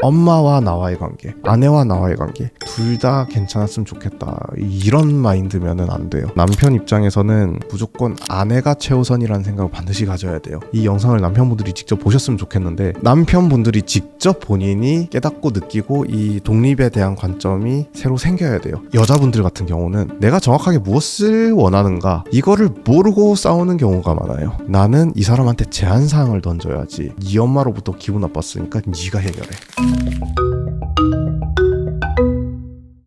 엄마와 나와의 관계, 아내와 나와의 관계 둘 다 괜찮았으면 좋겠다, 이런 마인드면은 안 돼요. 남편 입장에서는 무조건 아내가 최우선이라는 생각을 반드시 가져야 돼요. 이 영상을 남편분들이 직접 보셨으면 좋겠는데, 남편분들이 직접 본인이 깨닫고 느끼고 이 독립에 대한 관점이 새로 생겨야 돼요. 여자분들 같은 경우는 내가 정확하게 무엇을 원하는가 이거를 모르고 싸우는 경우가 많아요. 나는 이 사람한테 제한사항을 던져야지, 네 엄마로부터 기분 나빴으니까 네가 해결해.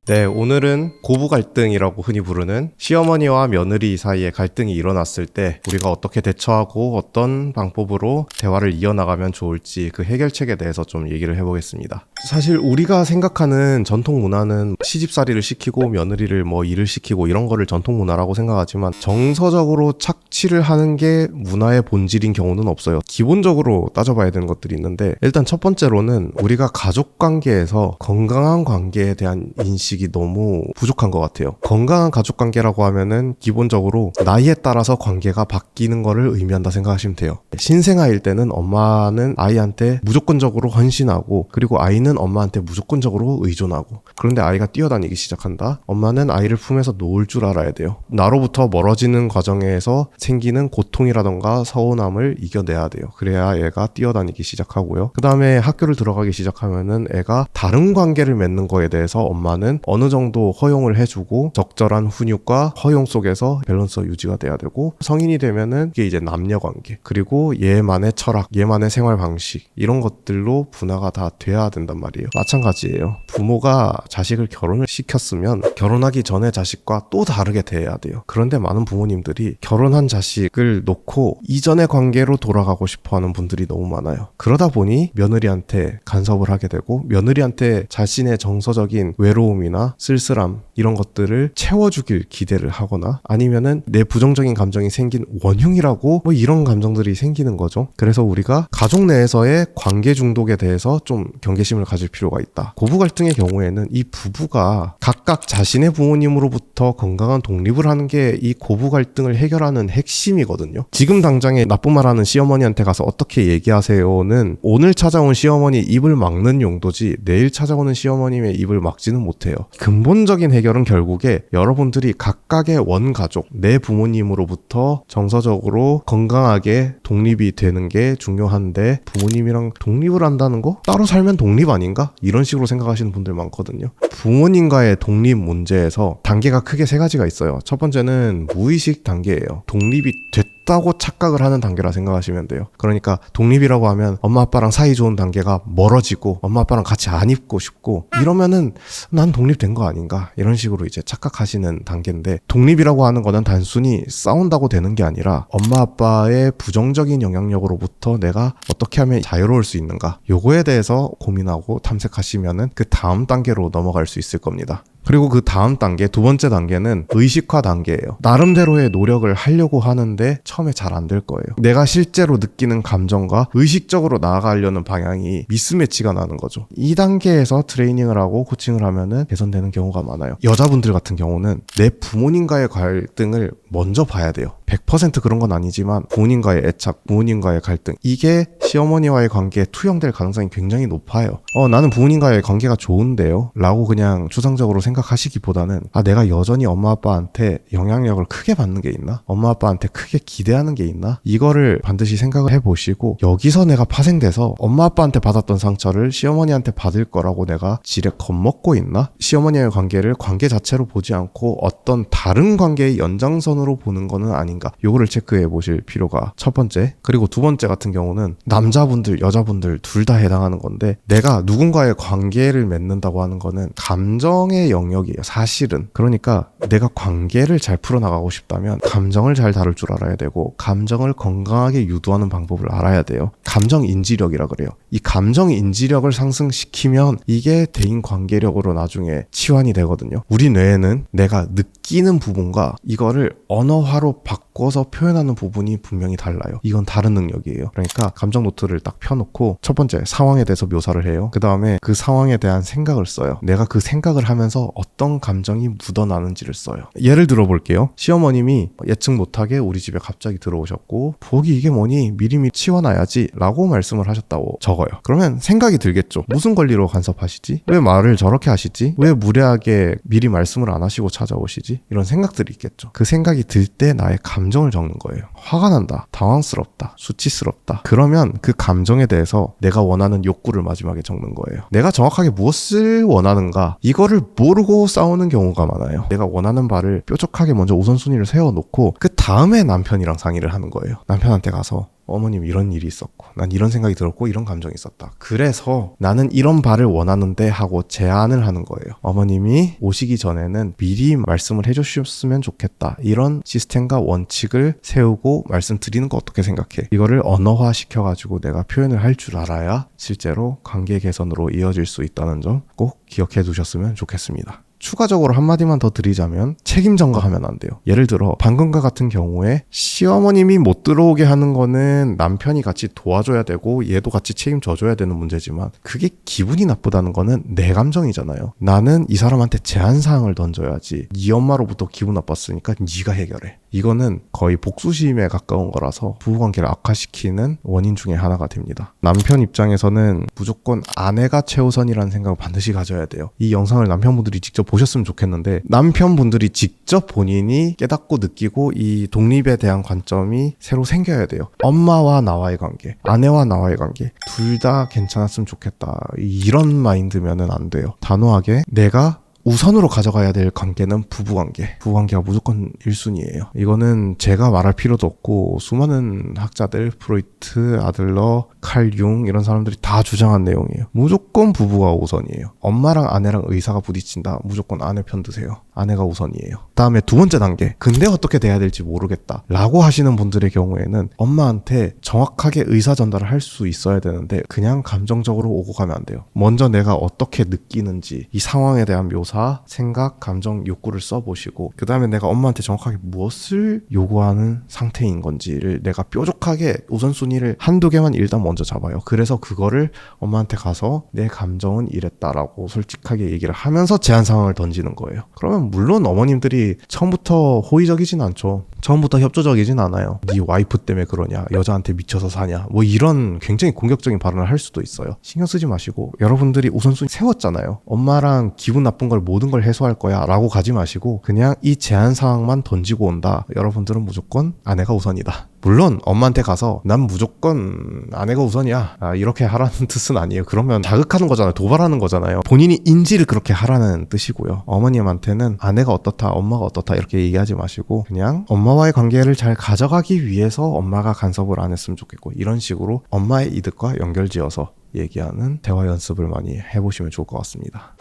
네, 오늘은 고부 갈등이라고 흔히 부르는 시어머니와 며느리 사이에 갈등이 일어났을 때 우리가 어떻게 대처하고 어떤 방법으로 대화를 이어나가면 좋을지 그 해결책에 대해서 좀 얘기를 해보겠습니다. 사실 우리가 생각하는 전통 문화는 시집살이를 시키고 며느리를 뭐 일을 시키고 이런 거를 전통 문화라고 생각하지만, 정서적으로 착취를 하는 게 문화의 본질인 경우는 없어요. 기본적으로 따져봐야 되는 것들이 있는데, 일단 첫 번째로는 우리가 가족 관계에서 건강한 관계에 대한 인식이 너무 부족한 것 같아요. 건강한 가족 관계라고 하면은 기본적으로 나이에 따라서 관계가 바뀌는 거를 의미한다 생각하시면 돼요. 신생아일 때는 엄마는 아이한테 무조건적으로 헌신하고, 그리고 아이는 엄마한테 무조건적으로 의존하고, 그런데 아이가 뛰어다니기 시작한다? 엄마는 아이를 품에서 놓을 줄 알아야 돼요. 나로부터 멀어지는 과정에서 생기는 고통이라던가 서운함을 이겨내야 돼요. 그래야 애가 뛰어다니기 시작하고요. 그 다음에 학교를 들어가기 시작하면은 애가 다른 관계를 맺는 거에 대해서 엄마는 어느 정도 허용을 해주고, 적절한 훈육과 허용 속에서 밸런스 유지가 돼야 되고, 성인이 되면은 이게 이제 남녀 관계, 그리고 얘만의 철학, 얘만의 생활 방식, 이런 것들로 분화가 다 돼야 된단 말이에요. 마찬가지예요. 부모가 자식을 결혼을 시켰으면 결혼하기 전에 자식과 또 다르게 대해야 돼요. 그런데 많은 부모님들이 결혼한 자식을 놓고 이전의 관계로 돌아가고 싶어하는 분들이 너무 많아요. 그러다 보니 며느리한테 간섭을 하게 되고, 며느리한테 자신의 정서적인 외로움이나 쓸쓸함, 이런 것들을 채워주길 기대를 하거나, 아니면은 내 부정적인 감정이 생긴 원흉이라고 뭐 이런 감정들이 생기는 거죠. 그래서 우리가 가족 내에서의 관계 중독에 대해서 좀 경계심을 가질 필요가 있다. 고부 갈등의 경우에는 이 부부가 각각 자신의 부모님으로부터 건강한 독립을 하는 게 이 고부 갈등을 해결하는 핵심이거든요. 지금 당장에 나쁜 말 하는 시어머니한테 가서 어떻게 얘기하세요는 오늘 찾아온 시어머니 입을 막는 용도지, 내일 찾아오는 시어머님의 입을 막지는 못해요. 근본적인 해결은 결국에 여러분들이 각각의 원가족, 내 부모님으로부터 정서적으로 건강하게 독립이 되는 게 중요한데, 부모님이랑 독립을 한다는 거? 따로 살면 독립 아닌가? 이런 식으로 생각하시는 분들 많거든요. 부모님과의 독립 문제에서 단계가 크게 세 가지가 있어요. 첫 번째는 무의식 단계예요. 독립이 됐다고 착각을 하는 단계라 생각하시면 돼요. 그러니까 독립이라고 하면 엄마 아빠랑 사이 좋은 단계가 멀어지고, 엄마 아빠랑 같이 안 있고 싶고, 이러면은 난 독립된 거 아닌가, 이런 식으로 이제 착각하시는 단계인데, 독립이라고 하는 거는 단순히 싸운다고 되는 게 아니라 엄마 아빠의 부정적인 영향력으로부터 내가 어떻게 하면 자유로울 수 있는가, 요거에 대해서 고민하고 탐색하시면은 그 다음 단계로 넘어갈 수 있을 겁니다. 그리고 그 다음 단계, 두 번째 단계는 의식화 단계예요. 나름대로의 노력을 하려고 하는데 처음에 잘 안 될 거예요. 내가 실제로 느끼는 감정과 의식적으로 나아가려는 방향이 미스매치가 나는 거죠. 이 단계에서 트레이닝을 하고 코칭을 하면은 개선되는 경우가 많아요. 여자분들 같은 경우는 내 부모님과의 갈등을 먼저 봐야 돼요. 100% 그런 건 아니지만 부모님과의 애착, 부모님과의 갈등, 이게 시어머니와의 관계에 투영될 가능성이 굉장히 높아요. 나는 부모님과의 관계가 좋은데요? 라고 그냥 추상적으로 생각하시기보다는, 내가 여전히 엄마 아빠한테 영향력을 크게 받는 게 있나? 엄마 아빠한테 크게 기대하는 게 있나? 이거를 반드시 생각을 해보시고, 여기서 내가 파생돼서 엄마 아빠한테 받았던 상처를 시어머니한테 받을 거라고 내가 지레 겁먹고 있나? 시어머니와의 관계를 관계 자체로 보지 않고 어떤 다른 관계의 연장선으로 보는 거는 아닌가? 요거를 체크해 보실 필요가 첫 번째. 그리고 두 번째 같은 경우는 남자분들, 여자분들 둘 다 해당하는 건데, 내가 누군가의 관계를 맺는다고 하는 거는 감정의 영역이에요, 사실은. 그러니까 내가 관계를 잘 풀어나가고 싶다면 감정을 잘 다룰 줄 알아야 되고, 감정을 건강하게 유도하는 방법을 알아야 돼요. 감정 인지력이라 그래요. 이 감정 인지력을 상승시키면 이게 대인 관계력으로 나중에 치환이 되거든요. 우리 뇌에는 내가 느끼는 부분과 이거를 언어화로 바꿔 바꿔서 표현하는 부분이 분명히 달라요. 이건 다른 능력이에요. 그러니까 감정 노트를 딱 펴놓고 첫 번째 상황에 대해서 묘사를 해요. 그 다음에 그 상황에 대한 생각을 써요. 내가 그 생각을 하면서 어떤 감정이 묻어나는지를 써요. 예를 들어볼게요. 시어머님이 예측 못하게 우리 집에 갑자기 들어오셨고 부엌이 이게 뭐니 미리미리 치워놔야지 라고 말씀을 하셨다고 적어요. 그러면 생각이 들겠죠. 무슨 권리로 간섭하시지? 왜 말을 저렇게 하시지? 왜 무례하게 미리 말씀을 안 하시고 찾아오시지? 이런 생각들이 있겠죠. 그 생각이 들 때 나의 감정을 적는 거예요. 화가 난다, 당황스럽다, 수치스럽다. 그러면 그 감정에 대해서 내가 원하는 욕구를 마지막에 적는 거예요. 내가 정확하게 무엇을 원하는가 이거를 모르고 싸우는 경우가 많아요. 내가 원하는 바를 뾰족하게 먼저 우선순위를 세워놓고 그 다음에 남편이랑 상의를 하는 거예요. 남편한테 가서 어머님 이런 일이 있었고 난 이런 생각이 들었고 이런 감정이 있었다. 그래서 나는 이런 바를 원하는데 하고 제안을 하는 거예요. 어머님이 오시기 전에는 미리 말씀을 해주셨으면 좋겠다. 이런 시스템과 원칙을 세우고 말씀드리는 거 어떻게 생각해? 이거를 언어화 시켜가지고 내가 표현을 할 줄 알아야 실제로 관계 개선으로 이어질 수 있다는 점 꼭 기억해 두셨으면 좋겠습니다. 추가적으로 한마디만 더 드리자면 책임 전가하면 안 돼요. 예를 들어 방금과 같은 경우에 시어머님이 못 들어오게 하는 거는 남편이 같이 도와줘야 되고 얘도 같이 책임져줘야 되는 문제지만 그게 기분이 나쁘다는 거는 내 감정이잖아요. 나는 이 사람한테 제한사항을 던져야지. 네 엄마로부터 기분 나빴으니까 네가 해결해. 이거는 거의 복수심에 가까운 거라서 부부관계를 악화시키는 원인 중에 하나가 됩니다. 남편 입장에서는 무조건 아내가 최우선이라는 생각을 반드시 가져야 돼요. 이 영상을 남편분들이 직접 보셨으면 좋겠는데 남편분들이 직접 본인이 깨닫고 느끼고 이 독립에 대한 관점이 새로 생겨야 돼요. 엄마와 나와의 관계, 아내와 나와의 관계 둘 다 괜찮았으면 좋겠다. 이런 마인드면은 안 돼요. 단호하게 내가 우선으로 가져가야 될 관계는 부부관계. 부부관계가 무조건 1순위예요. 이거는 제가 말할 필요도 없고 수많은 학자들, 프로이트, 아들러, 칼 융 이런 사람들이 다 주장한 내용이에요. 무조건 부부가 우선이에요. 엄마랑 아내랑 의사가 부딪힌다. 무조건 아내 편 드세요. 아내가 우선이에요. 다음에 두 번째 단계. 근데 어떻게 돼야 될지 모르겠다. 라고 하시는 분들의 경우에는 엄마한테 정확하게 의사 전달을 할 수 있어야 되는데 그냥 감정적으로 오고 가면 안 돼요. 먼저 내가 어떻게 느끼는지 이 상황에 대한 묘사, 생각, 감정, 욕구를 써보시고 그 다음에 내가 엄마한테 정확하게 무엇을 요구하는 상태인 건지를 내가 뾰족하게 우선순위를 한두 개만 일단 먼저 잡아요. 그래서 그거를 엄마한테 가서 내 감정은 이랬다라고 솔직하게 얘기를 하면서 제한 상황을 던지는 거예요. 그러면 물론 어머님들이 처음부터 호의적이진 않죠. 처음부터 협조적이진 않아요. 네 와이프 때문에 그러냐, 여자한테 미쳐서 사냐, 뭐 이런 굉장히 공격적인 발언을 할 수도 있어요. 신경 쓰지 마시고 여러분들이 우선순위 세웠잖아요. 엄마랑 기분 나쁜 걸 모든 걸 해소할 거야 라고 가지 마시고 그냥 이 제한 사항만 던지고 온다. 여러분들은 무조건 아내가 우선이다. 물론 엄마한테 가서 난 무조건 아내가 우선이야 이렇게 하라는 뜻은 아니에요. 그러면 자극하는 거잖아요. 도발하는 거잖아요. 본인이 인지를 그렇게 하라는 뜻이고요. 어머님한테는 아내가 어떻다 엄마가 어떻다 이렇게 얘기하지 마시고 그냥 엄마와의 관계를 잘 가져가기 위해서 엄마가 간섭을 안 했으면 좋겠고 이런 식으로 엄마의 이득과 연결지어서 얘기하는 대화 연습을 많이 해보시면 좋을 것 같습니다.